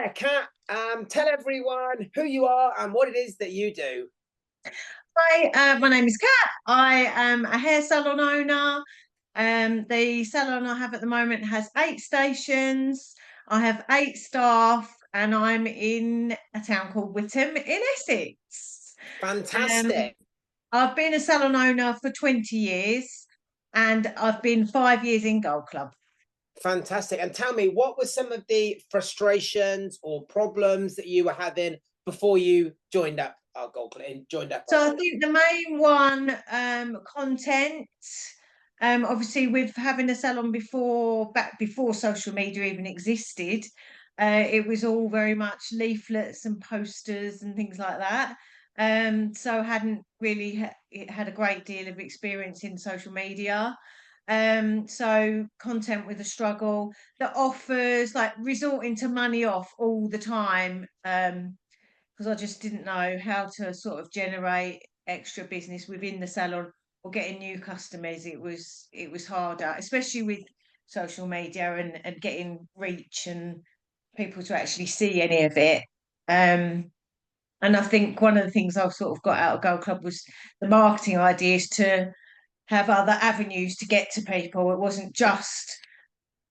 Yeah, Kat, tell everyone who you are and what it is that you do. Hi, my name is Kat. I am a hair salon owner. The salon I have at the moment has 8 stations. I have 8 staff, and I'm in a town called Witham in Essex. Um, Fantastic. I've been a salon owner for 20 years, and I've been 5 years in Gold Club. Fantastic. And tell me, what were some of the frustrations or problems that you were having before you joined up our gold club and joined up our So I gold think the main one, content. Obviously, with having a salon back before social media even existed, it was all very much leaflets and posters and things like that. So hadn't really had a great deal of experience in social media. So content with a struggle, the offers, like resorting to money off all the time. Because I just didn't know how to sort of generate extra business within the salon or getting new customers. It was harder, especially with social media and getting reach and people to actually see any of it. Um, and I think one of the things I've sort of got out of Gold Club was the marketing ideas to have other avenues to get to people. It wasn't just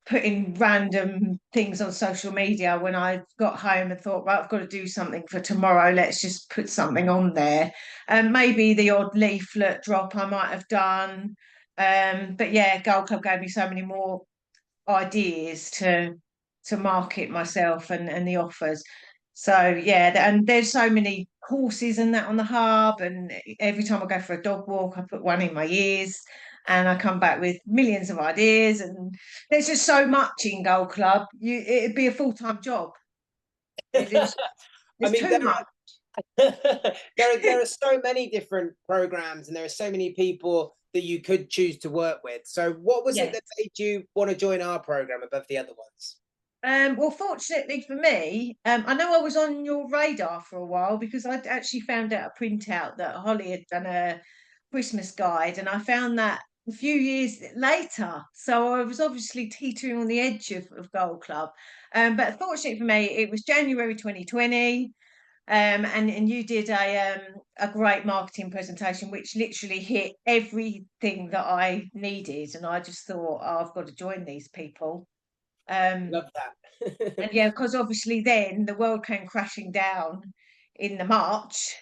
putting random things on social media. When I got home and thought, right, I've got to do something for tomorrow, let's just put something on there. And maybe the odd leaflet drop I might have done. But yeah, Gold Club gave me so many more ideas to market myself and the offers. So yeah, and there's so many courses and that on the hub, and every time I go for a dog walk, I put one in my ears, and I come back with millions of ideas. And there's just so much in Gold Club. It'd be a full-time job. There's, I there's mean, too much. there are so many different programs and there are so many people that you could choose to work with. So what was it Yes. that made you want to join our program above the other ones? Well, fortunately for me, I know I was on your radar for a while because I'd actually found out a printout that Holly had done a Christmas guide, and I found that a few years later. So I was obviously teetering on the edge of Gold Club. But fortunately for me, it was January 2020. And you did a great marketing presentation, which literally hit everything that I needed. And I just thought, oh, I've got to join these people. Um, Love that. and yeah, because obviously then the world came crashing down in the March.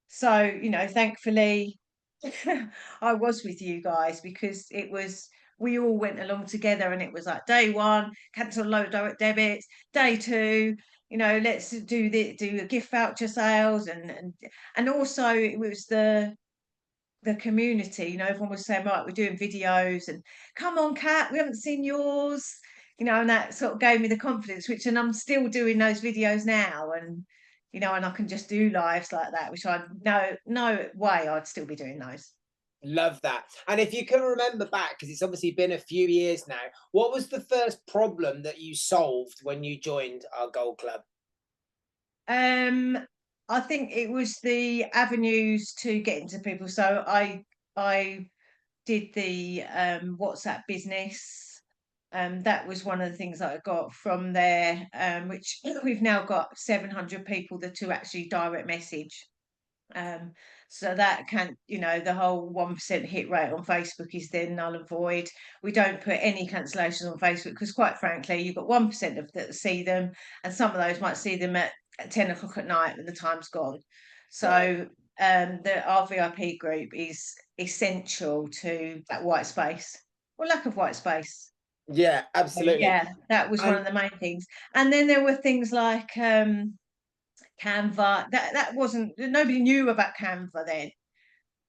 So, thankfully I was with you guys because we all went along together, and it was like day one, cancel a load of direct debits, day two, let's do a gift voucher sales, and also it was the community. Everyone was saying, right, we're doing videos, and come on, Kat, we haven't seen yours, and that sort of gave me the confidence, and I'm still doing those videos now, and I can just do lives like that, which I no way I'd still be doing those. Love that. And if you can remember back, because it's obviously been a few years now, what was the first problem that you solved when you joined our Gold Club? Um, I think it was the avenues to get into people. So I did the WhatsApp business. That was one of the things that I got from there, which we've now got 700 people that to actually direct message. Um, so that can, the whole 1% hit rate on Facebook is then null and void. We don't put any cancellations on Facebook because, quite frankly, you've got 1% of that see them, and some of those might see them at 10 o'clock at night when the time's gone. Right. So our VIP group is essential to that white space or lack of white space. Yeah, absolutely. Yeah, that was one And of the main things. And then there were things like Canva. That wasn't, nobody knew about Canva then.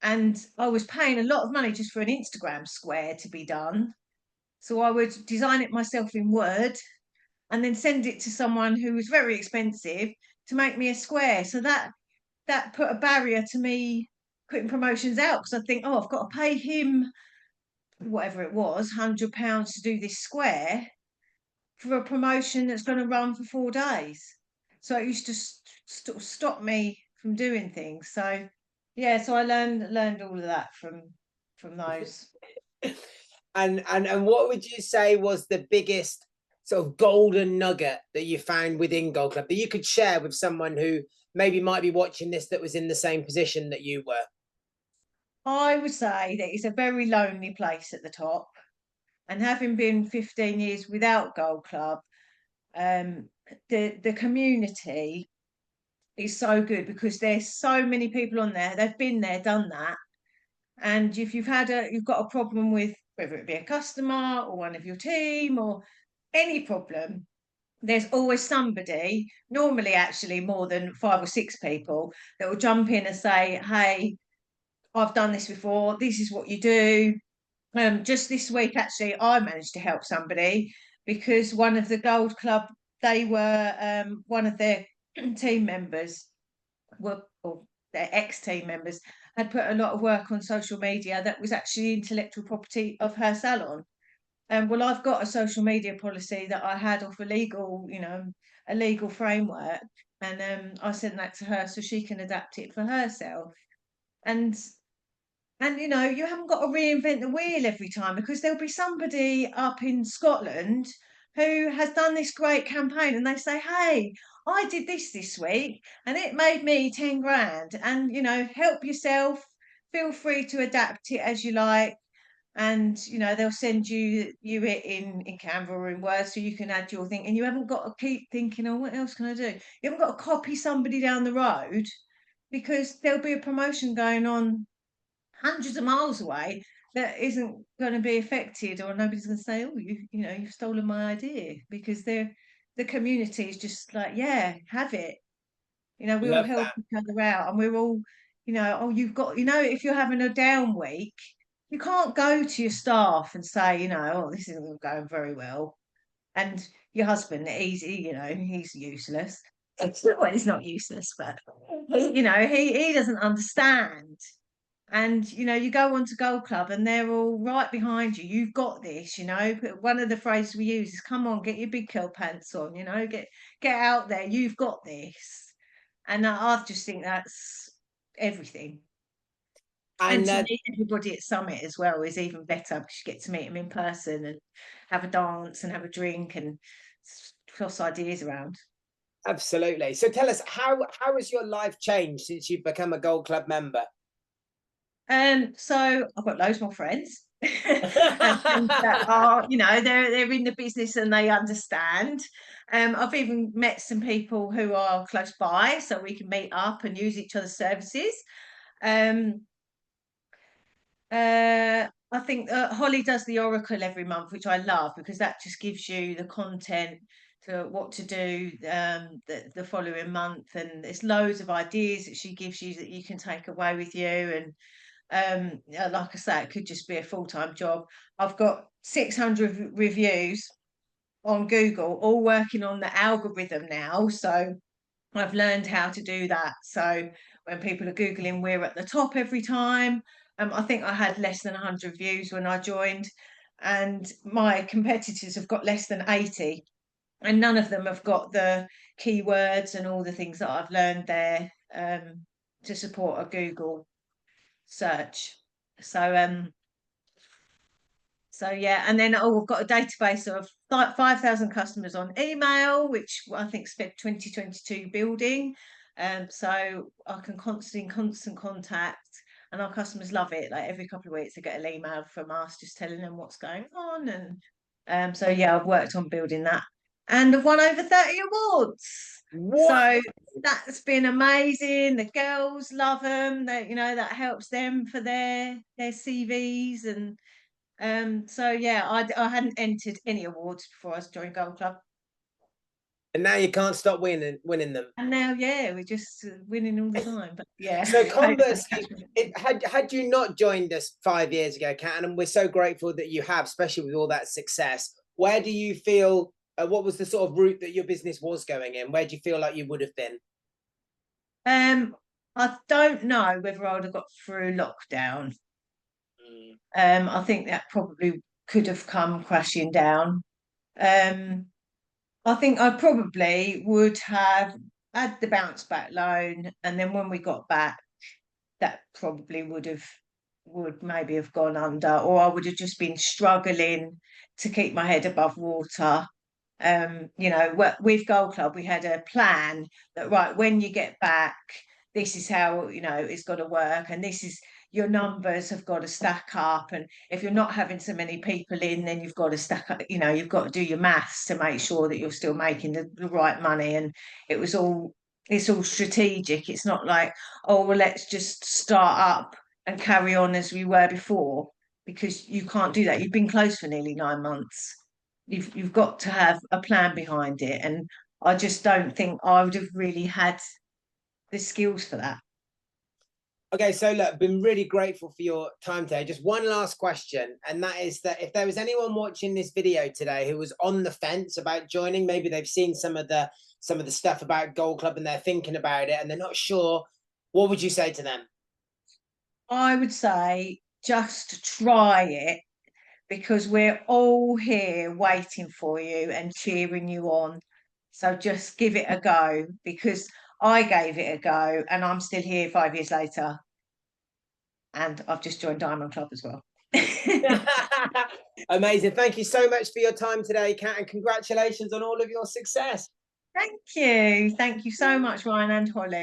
And I was paying a lot of money just for an Instagram square to be done. So I would design it myself in Word and then send it to someone who was very expensive to make me a square. So that put a barrier to me putting promotions out, because I think, oh, I've got to pay him whatever it was, £100 to do this square for a promotion that's going to run for 4 days. So it used to stop me from doing things. So yeah, so I learned all of that from those. and what would you say was the biggest sort of golden nugget that you found within Gold Club that you could share with someone who maybe might be watching this that was in the same position that you were? I would say that it's a very lonely place at the top. And having been 15 years without Gold Club, um, the community is so good because there's so many people on there. They've been there, done that. And if you've got a problem with whether it be a customer or one of your team or any problem, there's always somebody, normally actually more than 5 or 6 people, that will jump in and say, "Hey, I've done this before. This is what you do." Just this week, actually, I managed to help somebody because one of the Gold Club, they were one of their team members were, or their ex-team members had put a lot of work on social media that was actually intellectual property of her salon. Well, I've got a social media policy that I had off a legal framework, and I sent that to her so she can adapt it for herself. And you haven't got to reinvent the wheel every time because there'll be somebody up in Scotland who has done this great campaign and they say, "Hey, I did this week and it made me 10 grand." And, help yourself, feel free to adapt it as you like. And, they'll send you it in Canva or in Word so you can add your thing. And you haven't got to keep thinking, "Oh, what else can I do?" You haven't got to copy somebody down the road because there'll be a promotion going on hundreds of miles away that isn't going to be affected, or nobody's going to say, "Oh, you've stolen my idea," because the community is just like, "Yeah, have it." We all Love help that. each other out, and we're all, "Oh, you've got," if you're having a down week, you can't go to your staff and say, "Oh, this isn't going very well," and your husband, he's useless. Well, he's not useless, but he doesn't understand. And you go on to Gold Club and they're all right behind you. You've got this. But one of the phrases we use is, "Come on, get your big girl pants on, get out there, you've got this." And I just think that's everything. And And to meet everybody at Summit as well is even better because you get to meet them in person and have a dance and have a drink and toss ideas around. absolutely. So tell us, how has your life changed since you've become a Gold Club member? So I've got loads more friends. And friends that are, they're in the business and they understand. I've even met some people who are close by, so we can meet up and use each other's services. Um, I think Holly does the Oracle every month, which I love because that just gives you the content to what to do the following month, and there's loads of ideas that she gives you that you can take away with you. And like I say, it could just be a full-time job. I've got 600 reviews on Google, all working on the algorithm now. So I've learned how to do that. So when people are Googling, we're at the top every time. I think I had less than 100 views when I joined, and my competitors have got less than 80, and none of them have got the keywords and all the things that I've learned there to support a Google search. So yeah, and then we've got a database of 5,000 customers on email, which I think spent 2022 building. So I can constantly in constant contact, and our customers love it. Like every couple of weeks, they get an email from us just telling them what's going on. And so yeah, I've worked on building that, and I've won over 30 awards. What? So that's been amazing. The girls love them. That helps them for their CVs. And so yeah, I hadn't entered any awards before I joined Gold Club. And now you can't stop winning them. And now, yeah, we're just winning all the time. But yeah, So conversely, had you not joined us 5 years ago, Kat, and we're so grateful that you have, especially with all that success. Where do you feel? What was the sort of route that your business was going in? Where do you feel like you would have been? I don't know whether I would have got through lockdown. I think that probably could have come crashing down. Um, I think I probably would have had the bounce back loan, and then when we got back, that probably would maybe have gone under, or I would have just been struggling to keep my head above water. You know, with Gold Club, we had a plan that, right, when you get back, this is how, you know, it's got to work, and this is your numbers have got to stack up. And if you're not having so many people in, then you've got to stack up, you know, you've got to do your maths to make sure that you're still making the right money. And it was all, it's all strategic. It's not like, oh, well, let's just start up and carry on as we were before, because you can't do that. You've been closed for nearly 9 months. You've got to have a plan behind it, and I just don't think I would have really had the skills for that. Okay, so look, been really grateful for your time today. Just one last question, and that is that if there was anyone watching this video today who was on the fence about joining, maybe they've seen some of the stuff about Gold Club and they're thinking about it and they're not sure, what would you say to them? I would say just try it, because we're all here waiting for you and cheering you on. So just give it a go, because I gave it a go and I'm still here 5 years later. And I've just joined Diamond Club as well. Amazing. Thank you so much for your time today, Kat, and congratulations on all of your success. Thank you. Thank you so much, Ryan and Holly.